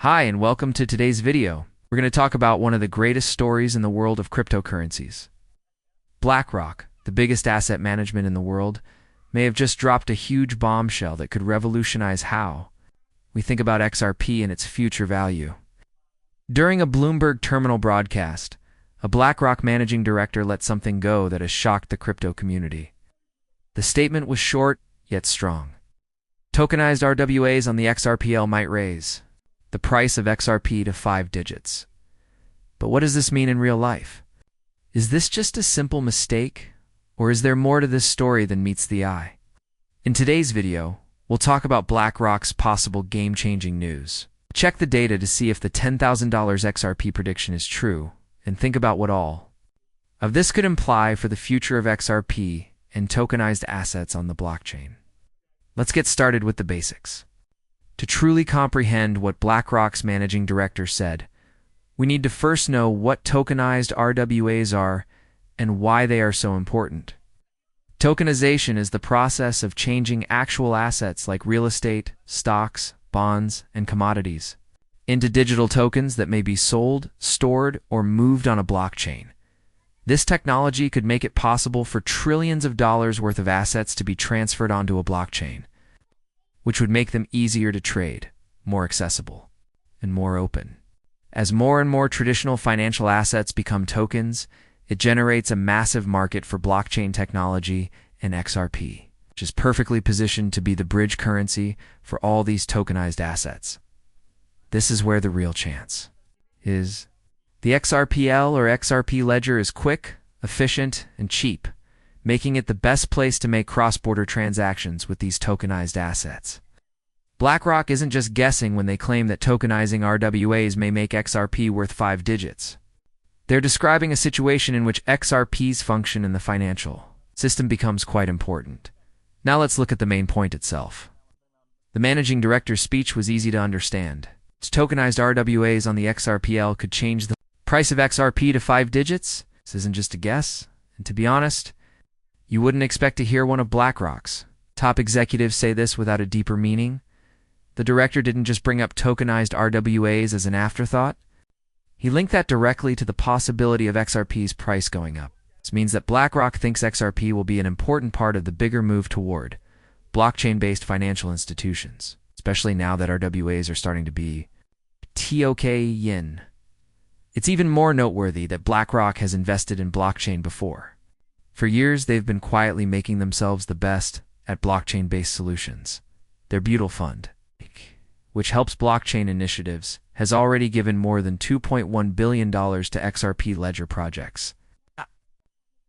Hi, and welcome to today's video. We're going to talk about one of the greatest stories in the world of cryptocurrencies. BlackRock, the biggest asset management in the world, may have just dropped a huge bombshell that could revolutionize how we think about XRP and its future value. During a Bloomberg terminal broadcast, a BlackRock managing director let something go that has shocked the crypto community. The statement was short, yet strong. Tokenized RWAs on the XRPL might raise the price of XRP to 5 digits. But what does this mean in real life? Is this just a simple mistake, or is there more to this story than meets the eye? In today's video, we'll talk about BlackRock's possible game-changing news. Check the data to see if the $10,000 XRP prediction is true, and think about what all of this could imply for the future of XRP and tokenized assets on the blockchain. Let's get started with the basics. To truly comprehend what BlackRock's managing director said, we need to first know what tokenized RWAs are and why they are so important. Tokenization is the process of changing actual assets like real estate, stocks, bonds, and commodities into digital tokens that may be sold, stored, or moved on a blockchain. This technology could make it possible for trillions of dollars worth of assets to be transferred onto a blockchain, which would make them easier to trade, more accessible, and more open. As more and more traditional financial assets become tokens, it generates a massive market for blockchain technology and XRP, which is perfectly positioned to be the bridge currency for all these tokenized assets. This is where the real chance is. The XRPL or XRP ledger is quick, efficient, and cheap, making it the best place to make cross-border transactions with these tokenized assets. BlackRock isn't just guessing when they claim that tokenizing RWAs may make XRP worth 5 digits. They're describing a situation in which XRP's function in the financial system becomes quite important. Now let's look at the main point itself. The managing director's speech was easy to understand. Tokenized RWAs on the XRPL could change the price of XRP to 5 digits. This isn't just a guess, and to be honest, you wouldn't expect to hear one of BlackRock's top executives say this without a deeper meaning. The director didn't just bring up tokenized RWAs as an afterthought. He linked that directly to the possibility of XRP's price going up. This means that BlackRock thinks XRP will be an important part of the bigger move toward blockchain-based financial institutions, especially now that RWAs are starting to be yin. It's even more noteworthy that BlackRock has invested in blockchain before. For years, they've been quietly making themselves the best at blockchain-based solutions. Their Butyl Fund, which helps blockchain initiatives, has already given more than $2.1 billion to XRP ledger projects.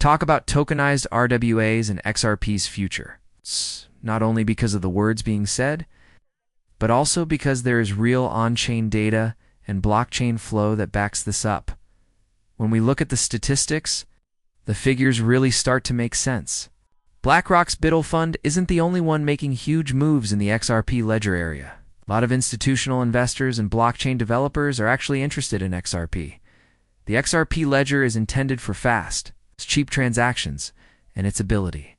Talk about tokenized RWAs and XRP's future. It's not only because of the words being said, but also because there is real on-chain data and blockchain flow that backs this up. When we look at the statistics, the figures really start to make sense. BlackRock's Butyl Fund isn't the only one making huge moves in the XRP ledger area. A lot of institutional investors and blockchain developers are actually interested in XRP. The XRP ledger is intended for fast, cheap transactions, and its ability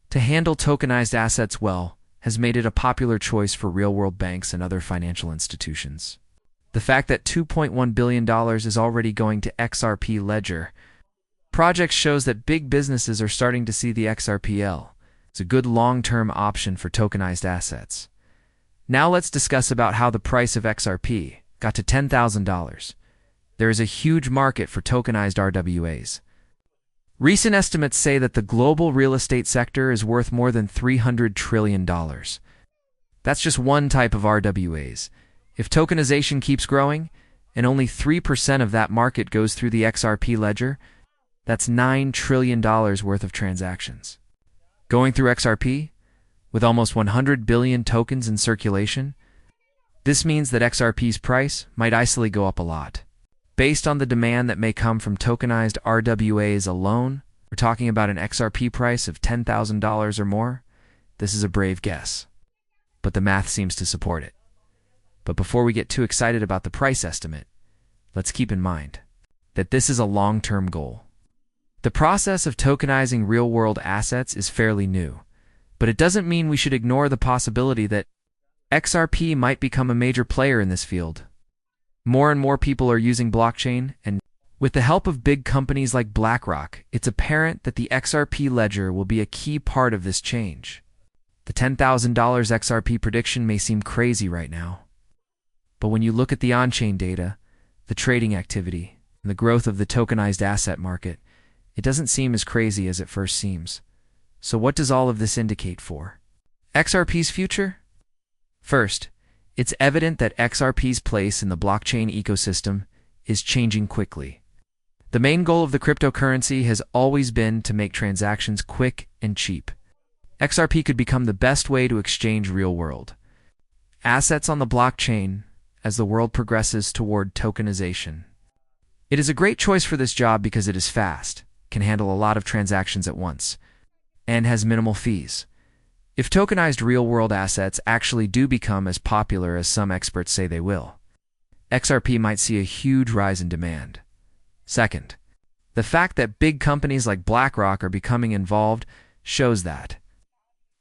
to handle tokenized assets well has made it a popular choice for real-world banks and other financial institutions. The fact that $2.1 billion is already going to XRP ledger projects shows that big businesses are starting to see the XRPL as a good long-term option for tokenized assets. Now let's discuss about how the price of XRP got to $10,000. There is a huge market for tokenized RWAs. Recent estimates say that the global real estate sector is worth more than $300 trillion. That's just one type of RWAs. If tokenization keeps growing, and only 3% of that market goes through the XRP ledger, that's $9 trillion worth of transactions going through XRP, with almost 100 billion tokens in circulation. This means that XRP's price might easily go up a lot. Based on the demand that may come from tokenized RWAs alone, we're talking about an XRP price of $10,000 or more. This is a brave guess, but the math seems to support it. But before we get too excited about the price estimate, let's keep in mind that this is a long-term goal. The process of tokenizing real-world assets is fairly new, but it doesn't mean we should ignore the possibility that XRP might become a major player in this field. More and more people are using blockchain, and with the help of big companies like BlackRock, it's apparent that the XRP ledger will be a key part of this change. The $10,000 XRP prediction may seem crazy right now, but when you look at the on-chain data, the trading activity, and the growth of the tokenized asset market, it doesn't seem as crazy as it first seems. So what does all of this indicate for XRP's future? First, it's evident that XRP's place in the blockchain ecosystem is changing quickly. The main goal of the cryptocurrency has always been to make transactions quick and cheap. XRP could become the best way to exchange real-world assets on the blockchain as the world progresses toward tokenization. It is a great choice for this job because it is fast, can handle a lot of transactions at once, and has minimal fees. If tokenized real-world assets actually do become as popular as some experts say they will, XRP might see a huge rise in demand. Second, the fact that big companies like BlackRock are becoming involved shows that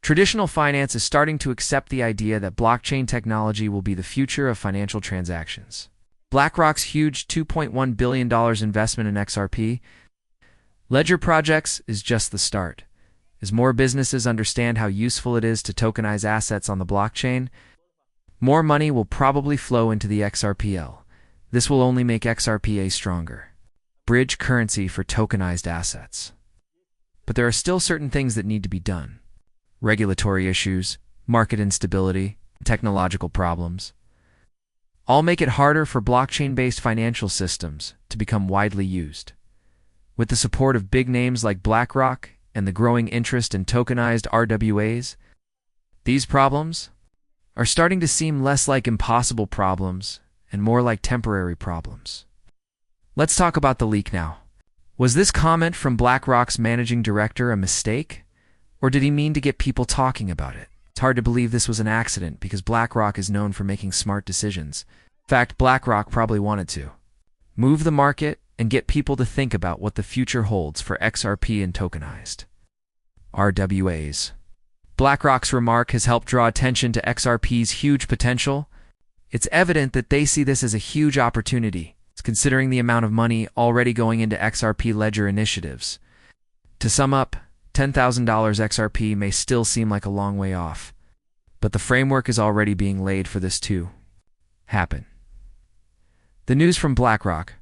traditional finance is starting to accept the idea that blockchain technology will be the future of financial transactions. BlackRock's huge $2.1 billion investment in XRP Ledger projects is just the start. As more businesses understand how useful it is to tokenize assets on the blockchain, more money will probably flow into the XRPL. This will only make XRP a stronger bridge currency for tokenized assets. But there are still certain things that need to be done. Regulatory issues, market instability, technological problems all make it harder for blockchain-based financial systems to become widely used. With the support of big names like BlackRock and the growing interest in tokenized RWAs, these problems are starting to seem less like impossible problems and more like temporary problems. Let's talk about the leak now. Was this comment from BlackRock's managing director a mistake, or did he mean to get people talking about it? It's hard to believe this was an accident because BlackRock is known for making smart decisions. In fact, BlackRock probably wanted to move the market and get people to think about what the future holds for XRP and tokenized RWAs. BlackRock's remark has helped draw attention to XRP's huge potential. It's evident that they see this as a huge opportunity, considering the amount of money already going into XRP ledger initiatives. To sum up, $10,000 XRP may still seem like a long way off, but the framework is already being laid for this to happen. The news from BlackRock